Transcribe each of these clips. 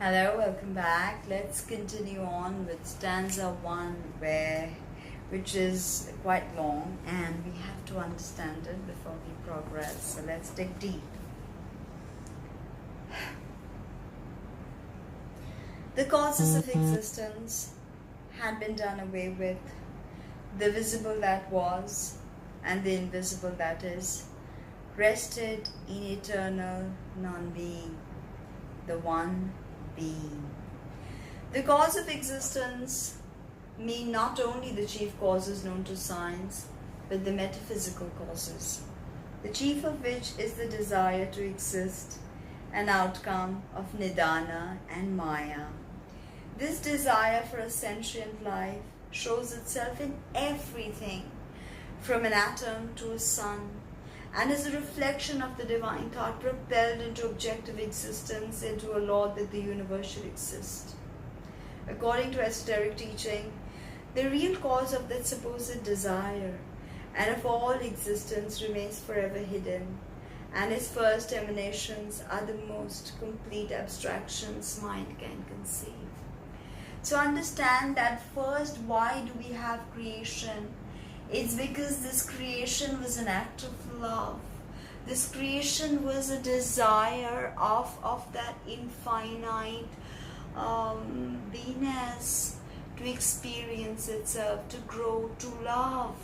Hello, welcome back. Let's continue on with stanza 1, which is quite long and we have to understand it before we progress. So let's dig deep. The causes of existence had been done away with, the visible that was and the invisible that is, rested in eternal non-being, the one being. The cause of existence mean not only the chief causes known to science, but the metaphysical causes, the chief of which is the desire to exist, an outcome of nidana and maya. This desire for a sentient life shows itself in everything, from an atom to a sun, and is a reflection of the divine thought propelled into objective existence, into a law that the universe should exist. According to esoteric teaching, the real cause of that supposed desire and of all existence remains forever hidden, and its first emanations are the most complete abstractions mind can conceive. So understand that first, why do we have creation? It's because this creation was an act of love. This creation was a desire of that infinite beingness to experience itself, to grow, to love.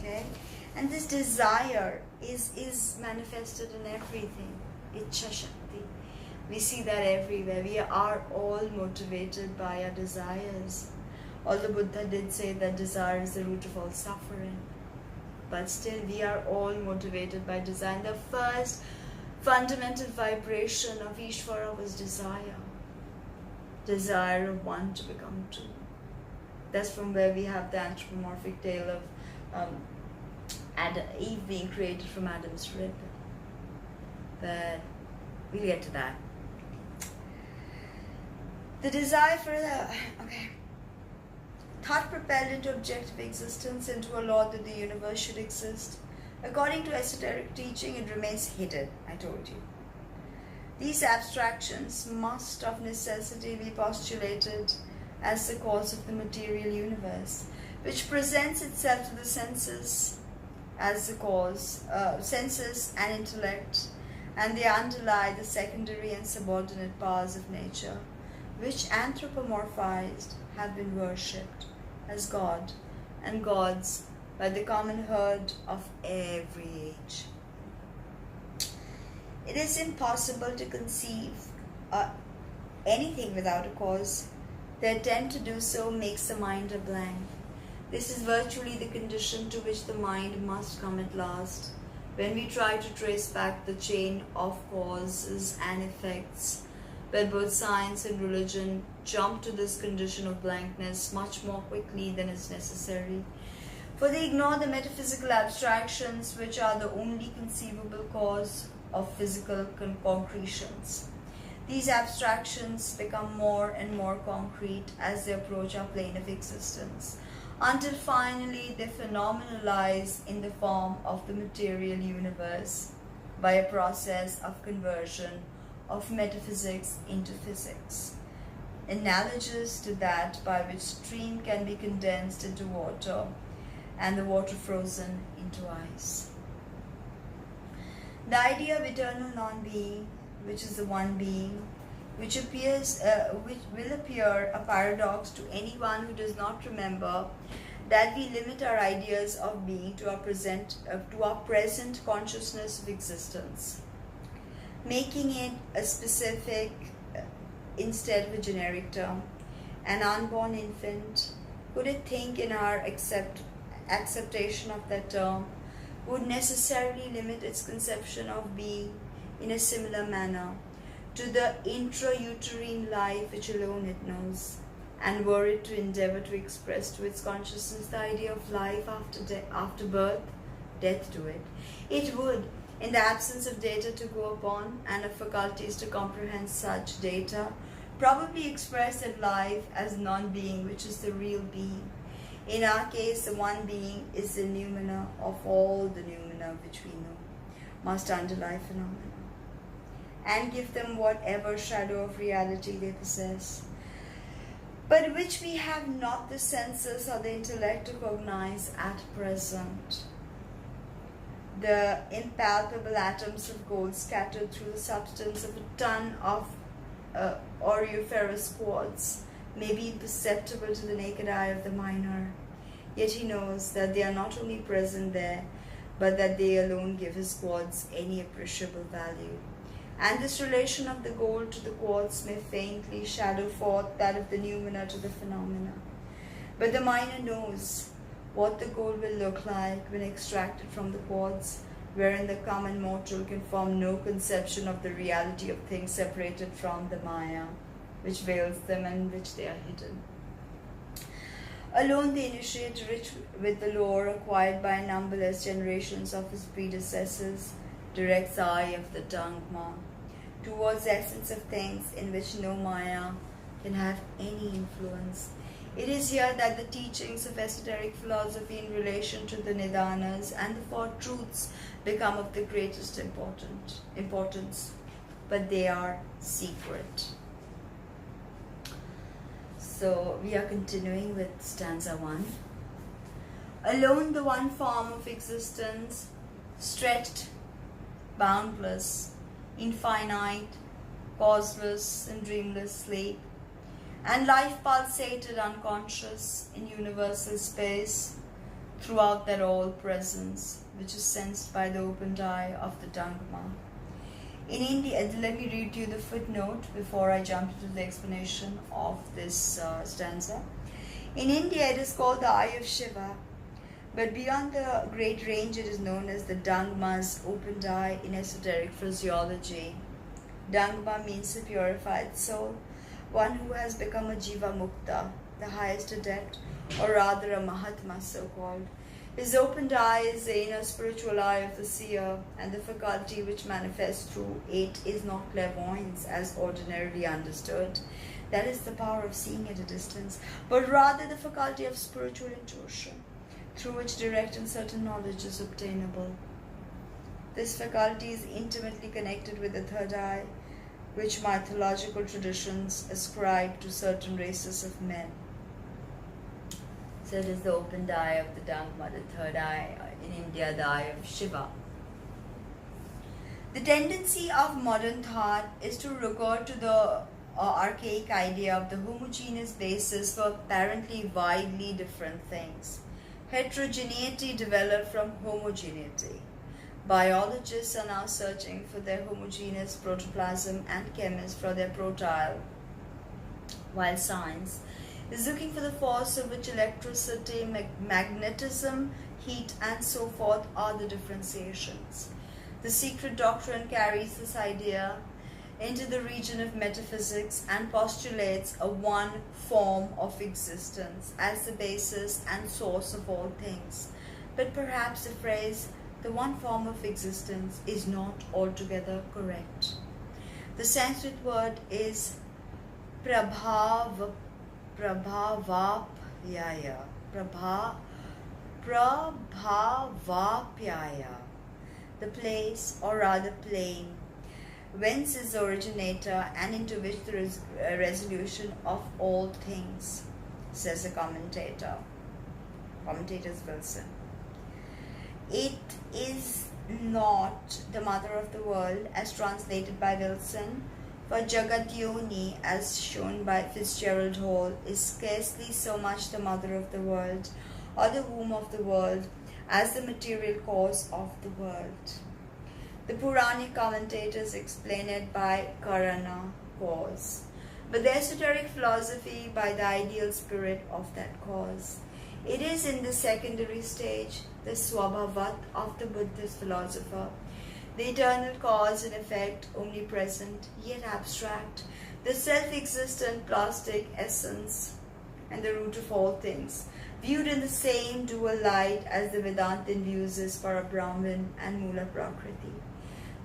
Okay? And this desire is manifested in everything. Ichha Shakti. We see that everywhere. We are all motivated by our desires. Although Buddha did say that desire is the root of all suffering, but still we are all motivated by desire. And the first fundamental vibration of Ishvara was desire. Desire of one to become two. That's from where we have the anthropomorphic tale of Eve being created from Adam's rib. But we'll get to that. The desire for thought propelled into objective existence, into a law that the universe should exist. According to esoteric teaching, it remains hidden, I told you. These abstractions must of necessity be postulated as the cause of the material universe, which presents itself to the senses as the cause, senses and intellect, and they underlie the secondary and subordinate powers of nature, which anthropomorphized have been worshipped as God and gods by the common herd of every age. It is impossible to conceive anything without a cause. The attempt to do so makes the mind a blank. This is virtually the condition to which the mind must come at last, when we try to trace back the chain of causes and effects. But both science and religion jump to this condition of blankness much more quickly than is necessary, for they ignore the metaphysical abstractions which are the only conceivable cause of physical concretions. These abstractions become more and more concrete as they approach our plane of existence, until finally they phenomenalize in the form of the material universe by a process of conversion of metaphysics into physics, analogous to that by which stream can be condensed into water and the water frozen into ice. The idea of eternal non-being, which is the one being, which will appear a paradox to anyone who does not remember that we limit our ideas of being to our present consciousness of existence, making it a specific instead of a generic term. An unborn infant, could it think in our acceptation of that term, would necessarily limit its conception of being in a similar manner to the intrauterine life which alone it knows, and were it to endeavor to express to its consciousness the idea of life after birth, death to it, it would, in the absence of data to go upon and of faculties to comprehend such data, probably express that life as non-being, which is the real being. In our case, the one being is the noumena of all the noumena which we know, must underlie phenomena. and give them whatever shadow of reality they possess, but which we have not the senses or the intellect to cognize at present. The impalpable atoms of gold scattered through the substance of a ton of auriferous quartz may be imperceptible to the naked eye of the miner, yet he knows that they are not only present there, but that they alone give his quartz any appreciable value. And this relation of the gold to the quartz may faintly shadow forth that of the noumena to the phenomena. But the miner knows what the gold will look like when extracted from the quartz, wherein the common mortal can form no conception of the reality of things separated from the Maya, which veils them and in which they are hidden. Alone the initiate, rich with the lore acquired by numberless generations of his predecessors, directs the eye of the Dangma towards the essence of things in which no Maya can have any influence. It is here that the teachings of esoteric philosophy in relation to the Nidanas and the four truths become of the greatest importance, but they are secret. So we are continuing with stanza 1. Alone the one form of existence, stretched, boundless, infinite, causeless and dreamless sleep, and life pulsated unconscious in universal space throughout that all-presence which is sensed by the opened eye of the Dangma. In India, let me read you the footnote before I jump into the explanation of this stanza. In India, it is called the Eye of Shiva, but beyond the great range, it is known as the Dangma's opened eye in esoteric physiology. Dangma means a purified soul, one who has become a Jiva Mukta, the highest adept, or rather a Mahatma so-called. His opened eye is the inner spiritual eye of the seer, and the faculty which manifests through it is not clairvoyance as ordinarily understood, that is the power of seeing at a distance, but rather the faculty of spiritual intuition, through which direct and certain knowledge is obtainable. This faculty is intimately connected with the third eye, which mythological traditions ascribe to certain races of men. So it is the opened eye of the Dangma, the third eye, in India the eye of Shiva. The tendency of modern thought is to regard to the archaic idea of the homogeneous basis for apparently widely different things. Heterogeneity developed from homogeneity. Biologists are now searching for their homogeneous protoplasm and chemists for their protyle, while science is looking for the force of which electricity, magnetism, heat, and so forth are the differentiations. The secret doctrine carries this idea into the region of metaphysics and postulates a one form of existence as the basis and source of all things. But perhaps the phrase, the one form of existence, is not altogether correct. The Sanskrit word is prabhavapyaya, the place, or rather plane, whence is the originator and into which there is a resolution of all things, says the commentator. Commentator's Wilson. It is not the mother of the world as translated by Wilson, for Jagat Yoni, as shown by Fitzgerald Hall, is scarcely so much the mother of the world or the womb of the world as the material cause of the world. The Puranic commentators explain it by Karana, cause, but the esoteric philosophy by the ideal spirit of that cause. It is in the secondary stage, the Swabhavat of the Buddhist philosopher, the eternal cause and effect, omnipresent yet abstract, the self-existent plastic essence and the root of all things, viewed in the same dual light as the Vedantin views as para Brahman and Mula Prakriti,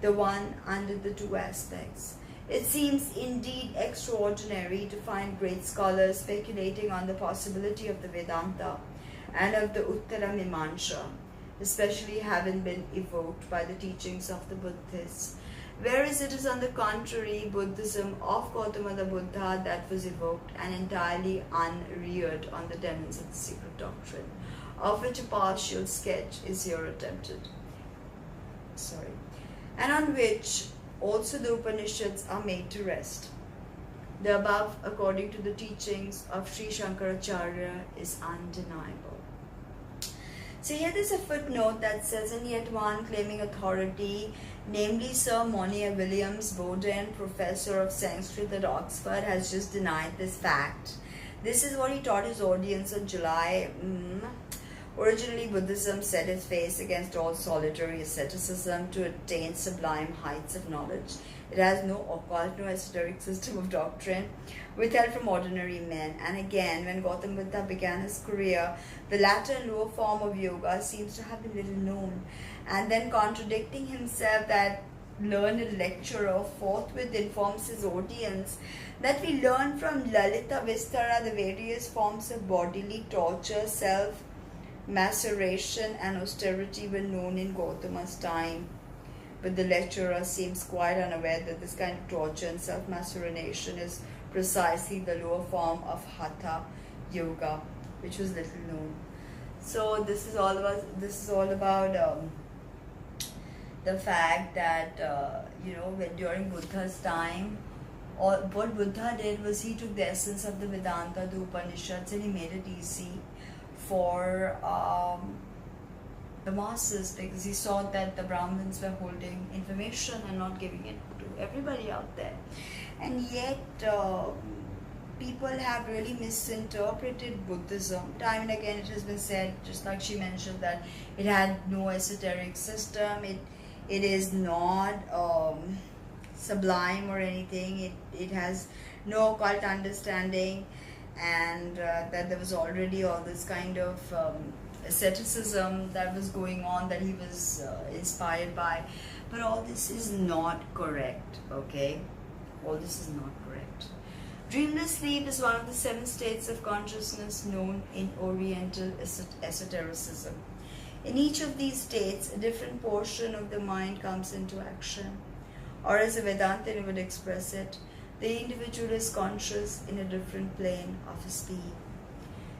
the one under the two aspects. It seems indeed extraordinary to find great scholars speculating on the possibility of the Vedanta and of the Uttara Mimamsa, especially having been evoked by the teachings of the Buddhists, Whereas it is on the contrary, Buddhism of Gautama the Buddha that was evoked and entirely unreared on the tenets of the secret doctrine, of which a partial sketch is here attempted. And on which also the Upanishads are made to rest. The above, according to the teachings of Sri Shankaracharya, is undeniable. So here there's a footnote that says, and yet one claiming authority, namely Sir Monier Williams Bowden, professor of Sanskrit at Oxford, has just denied this fact. This is what he taught his audience on July. Originally, Buddhism set its face against all solitary asceticism to attain sublime heights of knowledge. It has no occult, no esoteric system of doctrine withheld from ordinary men. And again, when Gautama Buddha began his career, the latter and lower form of yoga seems to have been little known. And then, contradicting himself, that learned lecturer forthwith informs his audience that we learn from Lalita Vistara the various forms of bodily torture, self-maceration and austerity were known in Gautama's time. But the lecturer seems quite unaware that this kind of torture and self-maceration is precisely the lower form of Hatha Yoga, which was little known. So this is all about the fact that when during Buddha's time, what Buddha did was he took the essence of the Vedanta, the Upanishads, and he made it easy for the masses, because he saw that the Brahmins were holding information and not giving it to everybody out there. And yet people have really misinterpreted Buddhism. Time and again it has been said, just like she mentioned, that it had no esoteric system, it is not sublime or anything, it has no occult understanding, and that there was already all this kind of asceticism that was going on, that he was inspired by. But all this is not correct, okay? All this is not correct. Dreamless sleep is one of the 7 states of consciousness known in Oriental esotericism. In each of these states, a different portion of the mind comes into action. Or as a Vedanta would express it, the individual is conscious in a different plane of his being.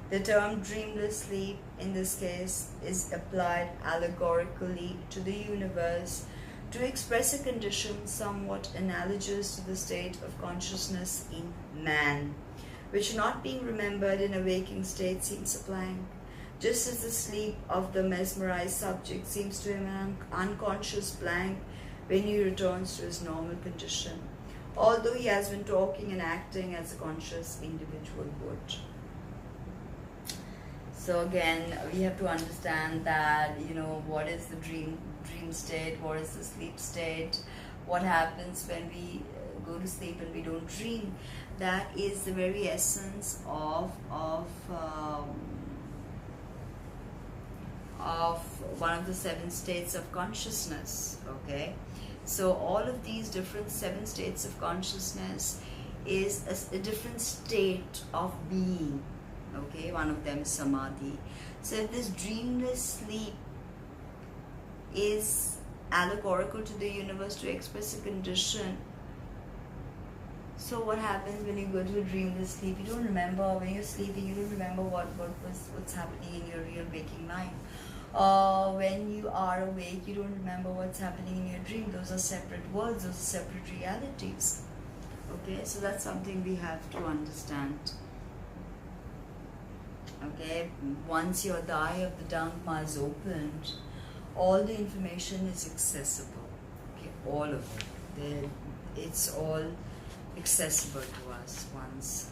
The term dreamless sleep in this case is applied allegorically to the universe to express a condition somewhat analogous to the state of consciousness in man, which, not being remembered in a waking state, seems a blank, just as the sleep of the mesmerized subject seems to him an unconscious blank when he returns to his normal condition, although he has been talking and acting as a conscious individual would. So again, we have to understand that, what is the dream state, what is the sleep state, what happens when we go to sleep and we don't dream. That is the very essence of one of the 7 states of consciousness, okay? So all of these different 7 states of consciousness is a different state of being, okay? One of them is samadhi. So if this dreamless sleep is allegorical to the universe to express a condition, so what happens when you go to a dreamless sleep? You don't remember, when you're sleeping, you don't remember what's happening in your real waking life. When you are awake, you don't remember what's happening in your dream. Those are separate worlds, those are separate realities. Okay, so that's something we have to understand. Okay, once your eye of the Dhamma is opened, all the information is accessible. Okay, all of it. It's all accessible to us once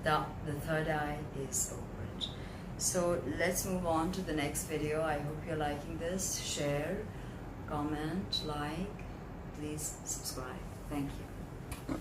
the third eye is opened. So let's move on to the next video. I hope you're liking this. Share, comment, like, please subscribe. Thank you.